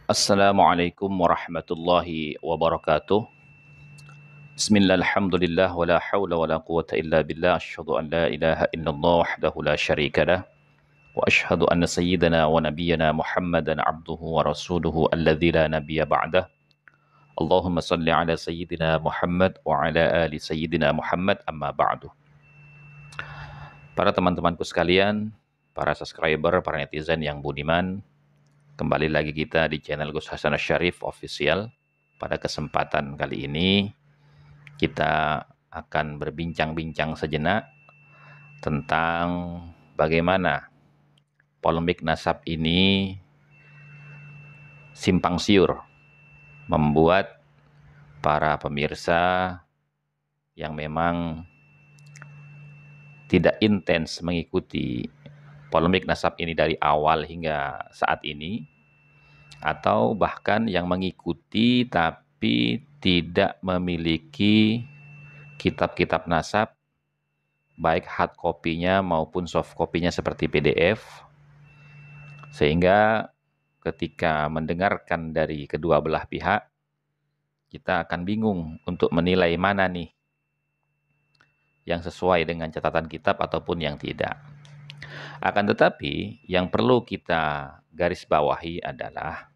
Assalamualaikum warahmatullahi wabarakatuh. Bismillah, alhamdulillah, wa la hawla wa la quwata illa billah. Asyhadu an la ilaha illallah wahdahu la syarika lah. Wa asyhadu anna sayyidana wa nabiyyana Muhammadan abduhu wa rasuluhu alladzi la nabiyya ba'dah. Allahumma salli ala sayyidina Muhammad wa ala ali sayyidina Muhammad amma ba'du. Para teman-temanku sekalian, para subscriber, para netizen yang budiman, kembali lagi kita di channel Gus Hasan Syarif Official. Pada kesempatan kali ini, kita akan berbincang-bincang sejenak tentang bagaimana polemik nasab ini simpang siur, membuat para pemirsa yang memang tidak intens mengikuti polemik nasab ini dari awal hingga saat ini, atau bahkan yang mengikuti tapi tidak memiliki kitab-kitab nasab, baik hard copy-nya maupun soft copy-nya seperti PDF, sehingga ketika mendengarkan dari kedua belah pihak, kita akan bingung untuk menilai mana nih yang sesuai dengan catatan kitab ataupun yang tidak. Akan tetapi, yang perlu kita garis bawahi adalah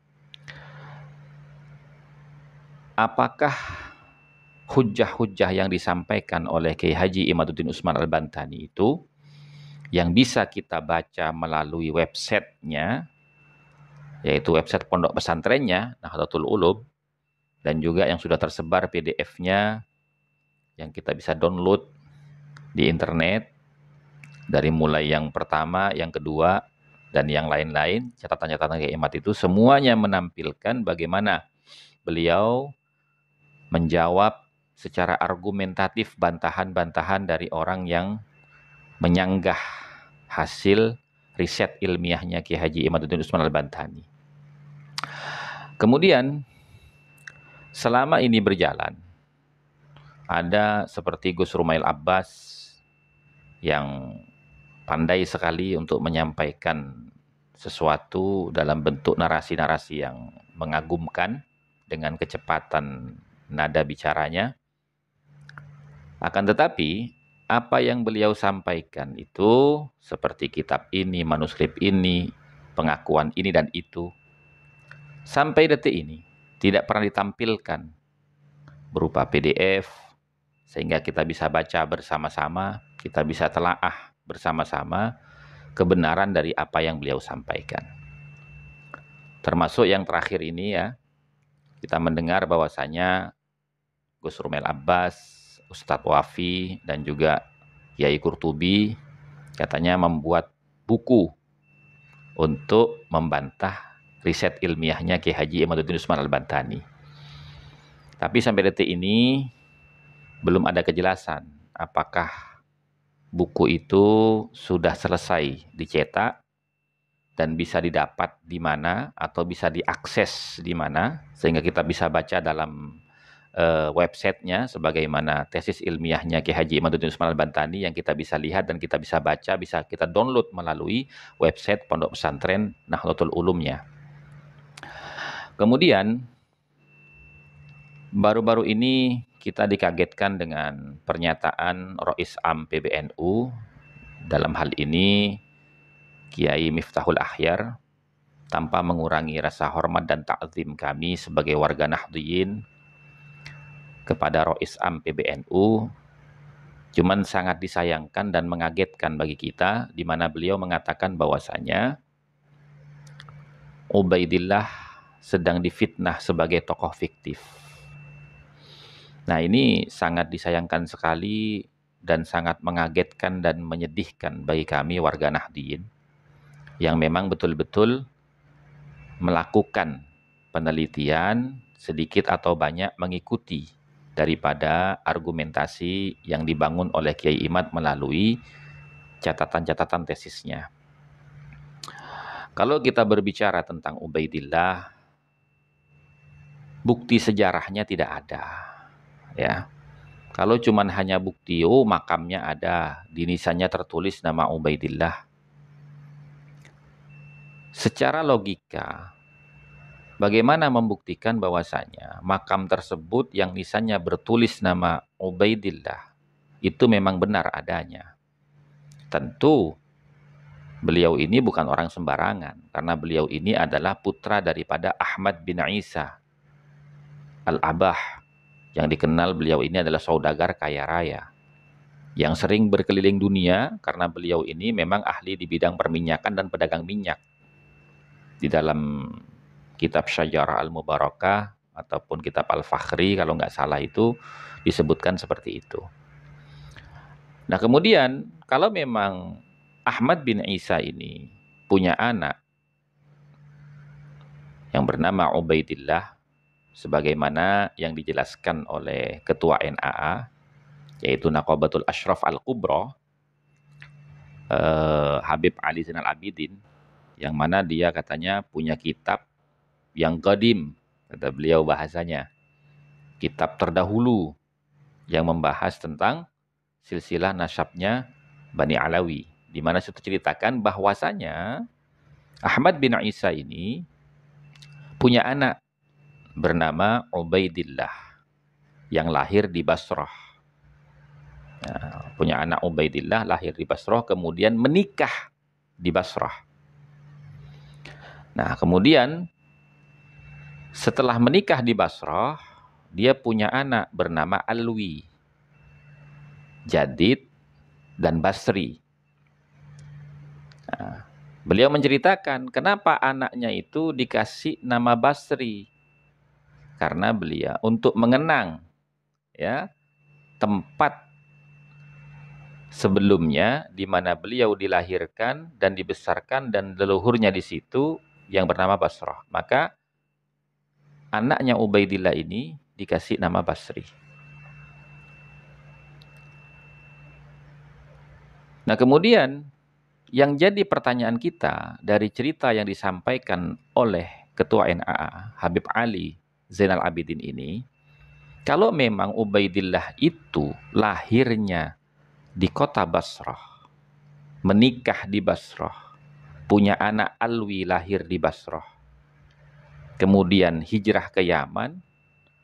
apakah hujjah-hujjah yang disampaikan oleh Kiai Haji Imaduddin Utsman Al-Bantani itu yang bisa kita baca melalui websitenya, yaitu website pondok pesantrennya Nahdlatul Ulum, dan juga yang sudah tersebar PDF-nya yang kita bisa download di internet, dari mulai yang pertama, yang kedua, dan yang lain-lain. Catatan-catatan Kiai Imad itu semuanya menampilkan bagaimana beliau menjawab secara argumentatif bantahan-bantahan dari orang yang menyanggah hasil riset ilmiahnya Kiai Haji Imaduddin Utsman Al-Bantani. Kemudian selama ini berjalan, ada seperti Gus Rumail Abbas yang pandai sekali untuk menyampaikan sesuatu dalam bentuk narasi-narasi yang mengagumkan dengan kecepatan nada bicaranya. Akan tetapi, apa yang beliau sampaikan itu seperti kitab ini, manuskrip ini, pengakuan ini dan itu, sampai detik ini tidak pernah ditampilkan berupa PDF, sehingga kita bisa baca bersama-sama, kita bisa telaah bersama-sama kebenaran dari apa yang beliau sampaikan. Termasuk yang terakhir ini ya, kita mendengar bahwasanya Gus Rumail Abbas, Ustadz Wafi, dan juga Kiai Qurtubi katanya membuat buku untuk membantah riset ilmiahnya Kiai Haji Imaduddin Utsman Al-Bantani. Tapi sampai detik ini belum ada kejelasan apakah buku itu sudah selesai dicetak dan bisa didapat di mana atau bisa diakses di mana sehingga kita bisa baca dalam websitenya sebagaimana tesis ilmiahnya Kiai Haji Imaduddin Utsman Al-Bantani yang kita bisa lihat dan kita bisa baca, bisa kita download melalui website Pondok Pesantren Nahdlatul Ulumnya. Kemudian baru-baru ini kita dikagetkan dengan pernyataan Rois Am PBNU, dalam hal ini Kiai Miftahul Akhyar, tanpa mengurangi rasa hormat dan ta'zim kami sebagai warga Nahdliyin kepada Rois Am PBNU, cuman sangat disayangkan dan mengagetkan bagi kita, di mana beliau mengatakan bahwasanya Ubaidillah sedang difitnah sebagai tokoh fiktif. Nah, ini sangat disayangkan sekali dan sangat mengagetkan dan menyedihkan bagi kami warga Nahdliyin yang memang betul-betul melakukan penelitian sedikit atau banyak mengikuti daripada argumentasi yang dibangun oleh Kiai Imad melalui catatan-catatan tesisnya. Kalau kita berbicara tentang Ubaidillah, bukti sejarahnya tidak ada. Ya, kalau cuman hanya bukti, makamnya ada, di nisannya tertulis nama Ubaidillah. Secara logika, Bagaimana membuktikan bahwasanya makam tersebut yang nisannya bertulis nama Ubaidillah itu memang benar adanya? Tentu beliau ini bukan orang sembarangan, karena beliau ini adalah putra daripada Ahmad bin Isa Al-Abah, yang dikenal beliau ini adalah saudagar kaya raya, yang sering berkeliling dunia karena beliau ini memang ahli di bidang perminyakan dan pedagang minyak. Di dalam kitab Syajarah Al-Mubarakah ataupun kitab Al-Fakhri kalau nggak salah itu disebutkan seperti itu. Nah kemudian kalau memang Ahmad bin Isa ini punya anak yang bernama Ubaidillah, sebagaimana yang dijelaskan oleh Ketua NAA, yaitu Naqabatul Ashraf Al-Kubra, Habib Ali Zainal Abidin, yang mana dia katanya punya kitab yang qadim, kata beliau bahasanya, kitab terdahulu yang membahas tentang silsilah nasabnya Bani Alawi, di mana situ ceritakan bahwasanya Ahmad bin Isa ini punya anak bernama Ubaidillah yang lahir di Basrah. Nah, punya anak Ubaidillah lahir di Basrah, kemudian menikah di Basrah. Nah, kemudian setelah menikah di Basrah, dia punya anak bernama Alwi, Jadid, dan Basri. Nah, beliau menceritakan kenapa anaknya itu dikasih nama Basri. Karena beliau untuk mengenang ya tempat sebelumnya di mana beliau dilahirkan dan dibesarkan dan leluhurnya di situ yang bernama Basrah. Maka anaknya Ubaidillah ini dikasih nama Basri. Nah, kemudian yang jadi pertanyaan kita dari cerita yang disampaikan oleh Ketua NAA Habib Ali Zainal Abidin ini, kalau memang Ubaidillah itu lahirnya di kota Basrah, menikah di Basrah, punya anak Alwi lahir di Basrah, kemudian hijrah ke Yaman,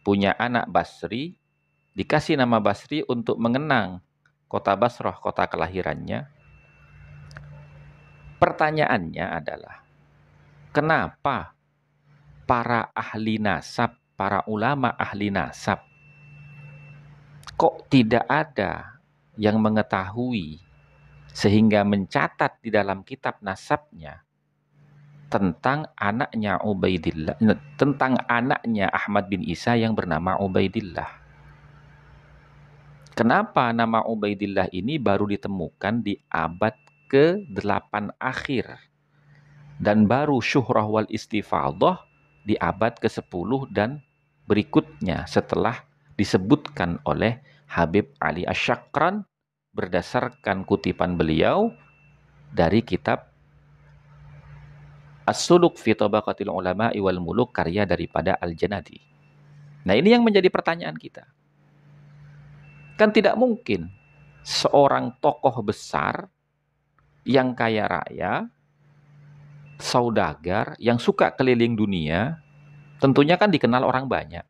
punya anak Basri, dikasih nama Basri untuk mengenang kota Basrah, kota kelahirannya. Pertanyaannya adalah, kenapa para ahli nasab, para ulama ahli nasab, kok tidak ada yang mengetahui sehingga mencatat di dalam kitab nasabnya tentang anaknya Ubaidillah, tentang anaknya Ahmad bin Isa yang bernama Ubaidillah. Kenapa nama Ubaidillah ini baru ditemukan di abad ke-8 akhir dan baru syuhrah wal istifadah di abad ke-10 dan berikutnya setelah disebutkan oleh Habib Ali Asyakran berdasarkan kutipan beliau dari kitab As-Suluk fi Tabaqatil Ulama wal Muluk, karya daripada Al-Janadi. Nah, ini yang menjadi pertanyaan kita. Kan tidak mungkin seorang tokoh besar yang kaya raya, saudagar, yang suka keliling dunia, tentunya kan dikenal orang banyak.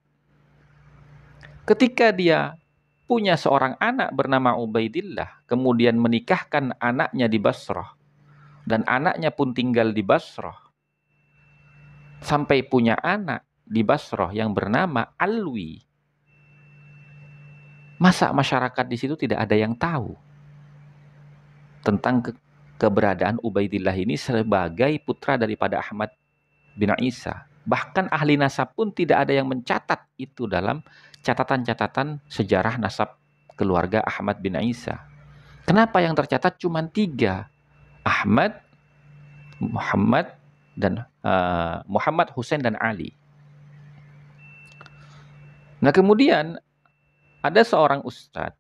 Ketika dia punya seorang anak bernama Ubaidillah, kemudian menikahkan anaknya di Basrah, dan anaknya pun tinggal di Basrah, sampai punya anak di Basrah yang bernama Alwi. Masa masyarakat di situ tidak ada yang tahu tentang keberadaan Ubaidillah ini sebagai putra daripada Ahmad bin Isa? Bahkan ahli nasab pun tidak ada yang mencatat itu dalam catatan-catatan sejarah nasab keluarga Ahmad bin Isa. Kenapa yang tercatat cuma 3? Ahmad, Muhammad, dan Muhammad, Husain, dan Ali. Nah, kemudian ada seorang ustadz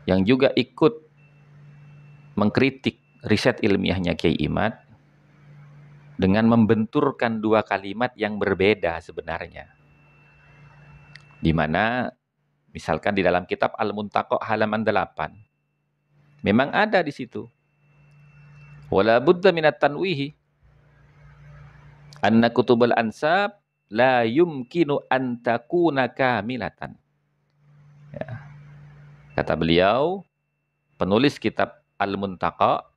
yang juga ikut mengkritik riset ilmiahnya Kiai Imad dengan membenturkan 2 kalimat yang berbeda sebenarnya. Di mana misalkan di dalam kitab Al-Muntaqo halaman 8 memang ada di situ wala budda minat tanwihi, Anna kutubal ansab la yumkinu an takuna kamilatan. Ya. Kata beliau, penulis kitab Al-Muntaqa,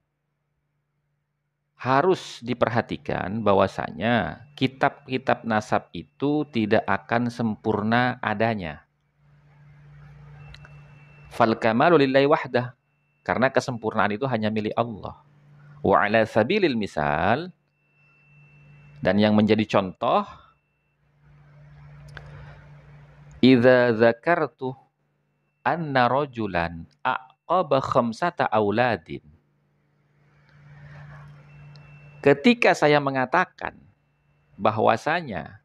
harus diperhatikan bahwasanya kitab-kitab nasab itu tidak akan sempurna adanya. Fal kamalu lillahi wahdah. Karena kesempurnaan itu hanya milik Allah. Wa ala sabilil misal, dan yang menjadi contoh, idza dzakartu anna rajulan aqaba khamsata auladin. Ketika saya mengatakan bahwasanya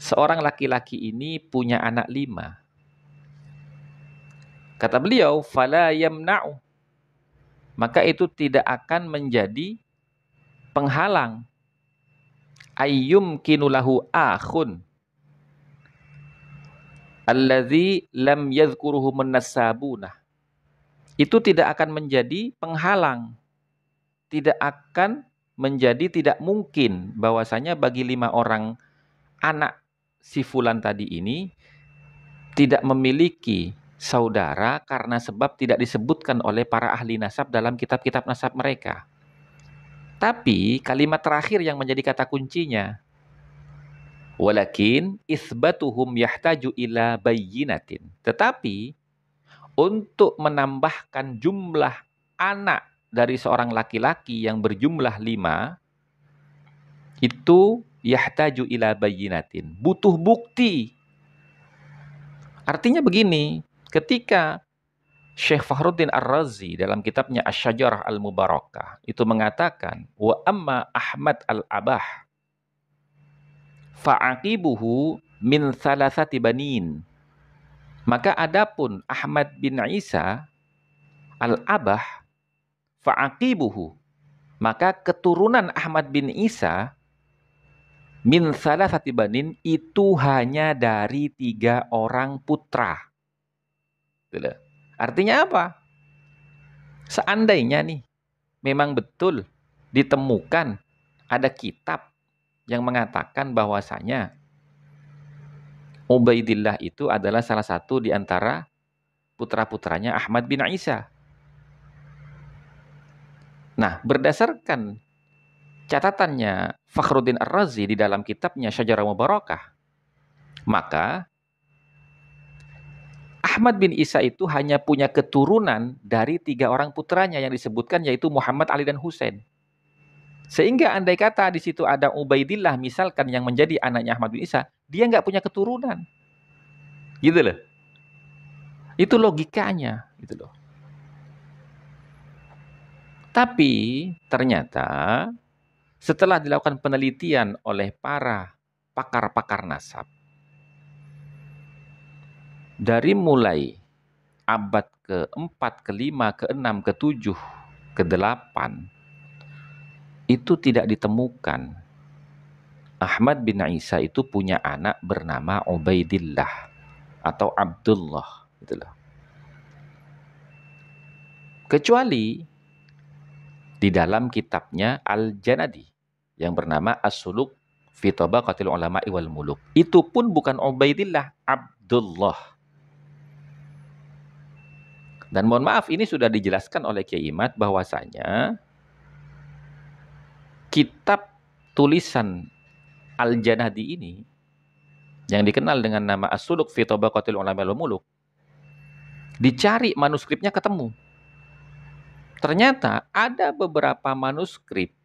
seorang laki-laki ini punya anak 5, kata beliau, fala yamna'u, maka itu tidak akan menjadi penghalang, ayyumkinu lahu akhun alladzi lam yadhkuruhu munassabuna. Itu tidak akan menjadi penghalang, tidak akan menjadi tidak mungkin bahwasanya bagi 5 orang anak si fulan tadi ini tidak memiliki saudara karena sebab tidak disebutkan oleh para ahli nasab dalam kitab-kitab nasab mereka. Tapi kalimat terakhir yang menjadi kata kuncinya, walakin isbatuhum yahtaju ila bayyinatin. Tetapi untuk menambahkan jumlah anak dari seorang laki-laki yang berjumlah 5, itu yahtaju ila bayyinatin, butuh bukti. Artinya begini, ketika Syekh Fakhruddin Ar-Razi dalam kitabnya Asy-Syajarah Al-Mubarakah itu mengatakan, wa amma Ahmad al-Abah fa'aqibuhu min salasati banin. Maka adapun Ahmad bin Isa al-Abah fa'aqibuhu, maka keturunan Ahmad bin Isa min salasati banin itu hanya dari 3 orang putra. Artinya apa? Seandainya nih memang betul ditemukan ada kitab yang mengatakan bahwasanya Ubaidillah itu adalah salah satu di antara putra-putranya Ahmad bin Isa. Nah, berdasarkan catatannya Fakhruddin Ar-Razi di dalam kitabnya Syajarah Mubarakah, maka Ahmad bin Isa itu hanya punya keturunan dari 3 orang putranya yang disebutkan, yaitu Muhammad, Ali, dan Husain. Sehingga andai kata di situ ada Ubaidillah misalkan yang menjadi anaknya Ahmad bin Isa, dia nggak punya keturunan. Gitu loh. Itu logikanya, gitu loh. Tapi ternyata setelah dilakukan penelitian oleh para pakar-pakar nasab, dari mulai abad ke-4, ke-5, ke-6, ke-7, ke-8, itu tidak ditemukan Ahmad bin Isa itu punya anak bernama Ubaidillah atau Abdullah, gitu loh. Kecuali di dalam kitabnya Al-Janadi yang bernama As-Suluk fi Tabaqatil Ulama'i wal Muluk. Itu pun bukan Ubaidillah, Abdullah. Dan mohon maaf, ini sudah dijelaskan oleh Kiai Imad bahwasanya kitab tulisan Al-Janadi ini yang dikenal dengan nama As-Suluk fi Tabaqatil Ulama'i wal Muluk, dicari manuskripnya ketemu. Ternyata ada beberapa manuskrip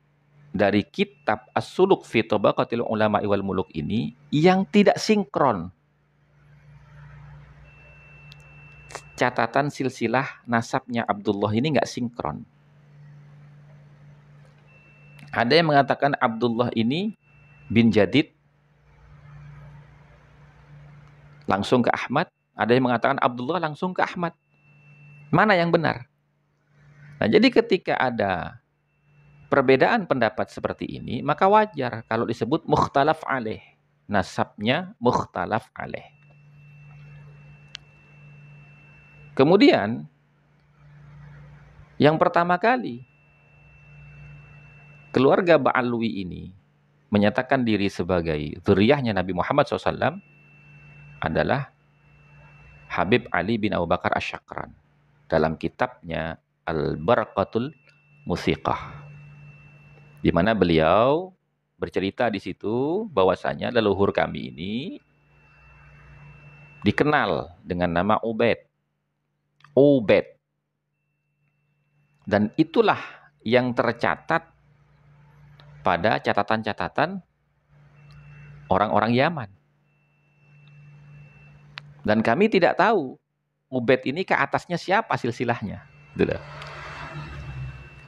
dari kitab As-Suluk fi Tabaqatil Ulama'i wal Muluk ini yang tidak sinkron. Catatan silsilah nasabnya Abdullah ini nggak sinkron. Ada yang mengatakan Abdullah ini bin Jadid langsung ke Ahmad, ada yang mengatakan Abdullah langsung ke Ahmad. Mana yang benar? Nah, jadi ketika ada perbedaan pendapat seperti ini, maka wajar kalau disebut mukhtalaf alaih. Nasabnya mukhtalaf alaih. Kemudian, yang pertama kali keluarga Ba'alwi ini menyatakan diri sebagai dzurriyyahnya Nabi Muhammad SAW adalah Habib Ali bin Abu Bakar Asy-Syakran dalam kitabnya Al-Barqatul Musiqah, di mana beliau bercerita di situ bahwasanya leluhur kami ini dikenal dengan nama Ubaid. Dan itulah yang tercatat pada catatan-catatan orang-orang Yaman. Dan kami tidak tahu Ubaid ini ke atasnya siapa silsilahnya.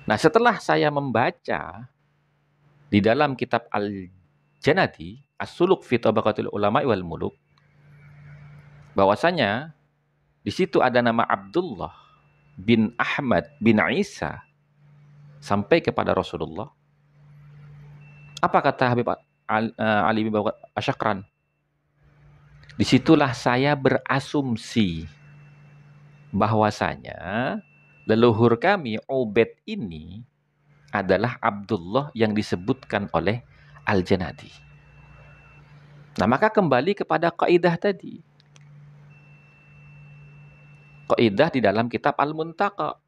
Nah, setelah saya membaca di dalam kitab Al-Janadi, As-Suluk fi Tabaqatil Ulama wal Muluk, bahwasanya di situ ada nama Abdullah bin Ahmad bin Isa sampai kepada Rasulullah. Apa kata Habib Ali bin Abu Bakar Asy-Syakran? Disitulah saya berasumsi bahwasanya leluhur kami Ubaid ini adalah Abdullah yang disebutkan oleh Al-Janadi. Nah, maka kembali kepada kaidah tadi. Kaidah di dalam kitab Al-Muntaqa.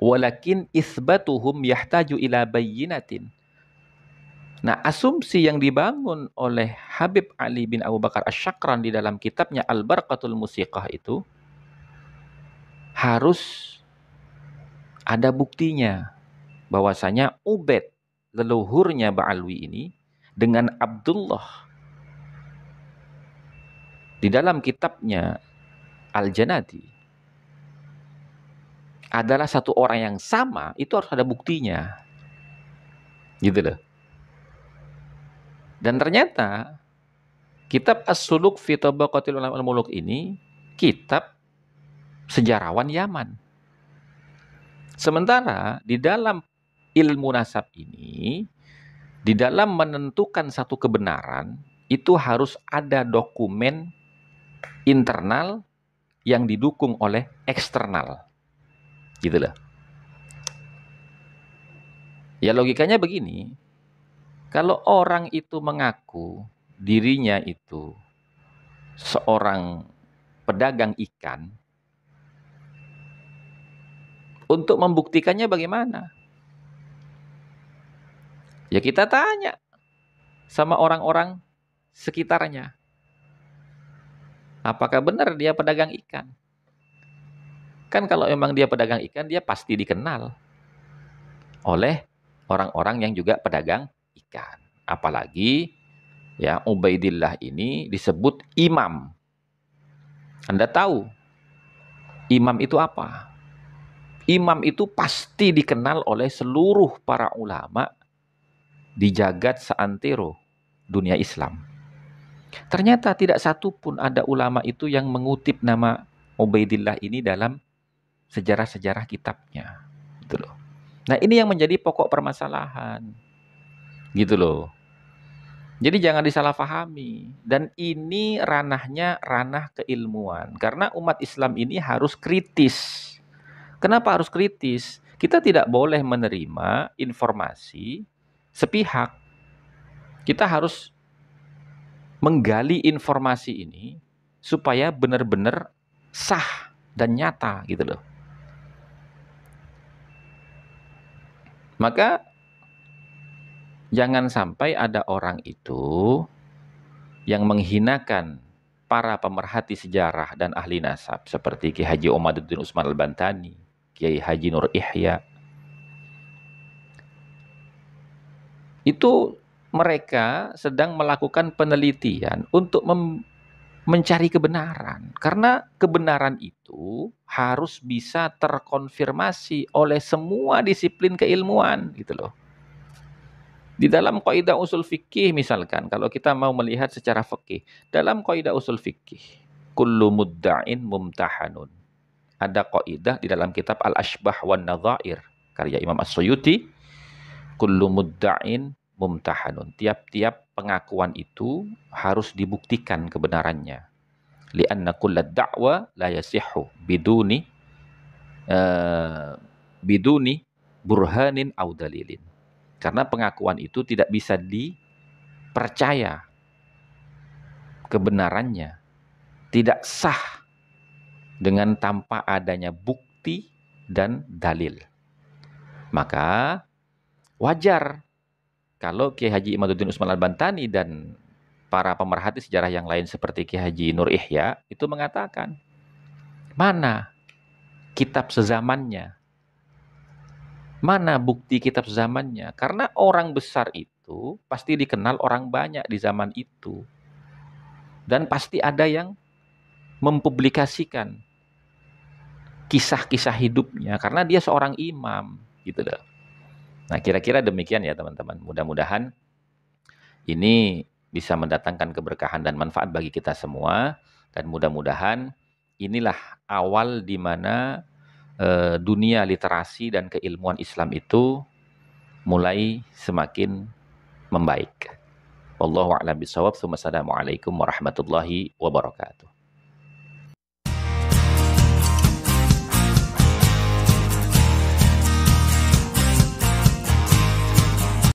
Walakin isbatuhum yahtaju ila bayyinatin. Nah, asumsi yang dibangun oleh Habib Ali bin Abu Bakar Asy-Syakran di dalam kitabnya Al-Barqatul Musiqah itu harus ada buktinya bahwasanya Ubaid, leluhurnya Ba'alwi ini, dengan Abdullah di dalam kitabnya Al-Janadi adalah satu orang yang sama. Itu harus ada buktinya. Gitu loh. Dan ternyata kitab As-Suluk fi Tabaqatil Ulama wal Muluk ini kitab sejarawan Yaman. Sementara di dalam ilmu nasab ini, di dalam menentukan satu kebenaran, itu harus ada dokumen internal yang didukung oleh eksternal. Gitu loh. Ya logikanya begini, kalau orang itu mengaku dirinya itu seorang pedagang ikan, untuk membuktikannya bagaimana? Ya kita tanya sama orang-orang sekitarnya. Apakah benar dia pedagang ikan? Kan kalau memang dia pedagang ikan, dia pasti dikenal oleh orang-orang yang juga pedagang ikan. Apalagi ya Ubaidillah ini disebut imam. Anda tahu imam itu apa? Imam itu pasti dikenal oleh seluruh para ulama di jagat seantero dunia Islam. Ternyata tidak satu pun ada ulama itu yang mengutip nama Ubaidillah ini dalam sejarah-sejarah kitabnya. Gitu loh. Nah, ini yang menjadi pokok permasalahan. Gitu loh. Jadi jangan disalahpahami. Dan ini ranahnya ranah keilmuan. Karena umat Islam ini harus kritis. Kenapa harus kritis? Kita tidak boleh menerima informasi sepihak. Kita harus menggali informasi ini supaya benar-benar sah dan nyata gitu loh. Maka jangan sampai ada orang itu yang menghinakan para pemerhati sejarah dan ahli nasab seperti Ki Haji Omaduddin Usman Al-Bantani, Kiai Haji Nur Ihya. Itu mereka sedang melakukan penelitian untuk mencari kebenaran. Karena kebenaran itu harus bisa terkonfirmasi oleh semua disiplin keilmuan gitu loh. Di dalam kaidah usul fikih misalkan, kalau kita mau melihat secara fikih, dalam kaidah usul fikih, kullu mudda'in mumtahanun. Ada kaidah di dalam kitab Al-Ashbah wan Nadhair karya Imam As-Suyuti, kullu mudda'in mumtahanun. Tiap-tiap pengakuan itu harus dibuktikan kebenarannya. Li'anna kulla da'wa la yasihhu biduni burhanin aw dalilin. Karena pengakuan itu tidak bisa percaya kebenarannya tidak sah dengan tanpa adanya bukti dan dalil. Maka wajar kalau Kiai Haji Imaduddin Usman Al-Bantani dan para pemerhati sejarah yang lain seperti Kiai Haji Nur Ihya itu mengatakan, mana kitab sezamannya? Mana bukti kitab sezamannya? Karena orang besar itu pasti dikenal orang banyak di zaman itu. Dan pasti ada yang mempublikasikan kisah-kisah hidupnya karena dia seorang imam gitu loh. Nah, kira-kira demikian ya teman-teman. Mudah-mudahan ini bisa mendatangkan keberkahan dan manfaat bagi kita semua, dan mudah-mudahan inilah awal di mana dunia literasi dan keilmuan Islam itu mulai semakin membaik. Wallahu a'lam bishawab. Assalamualaikum warahmatullahi wabarakatuh.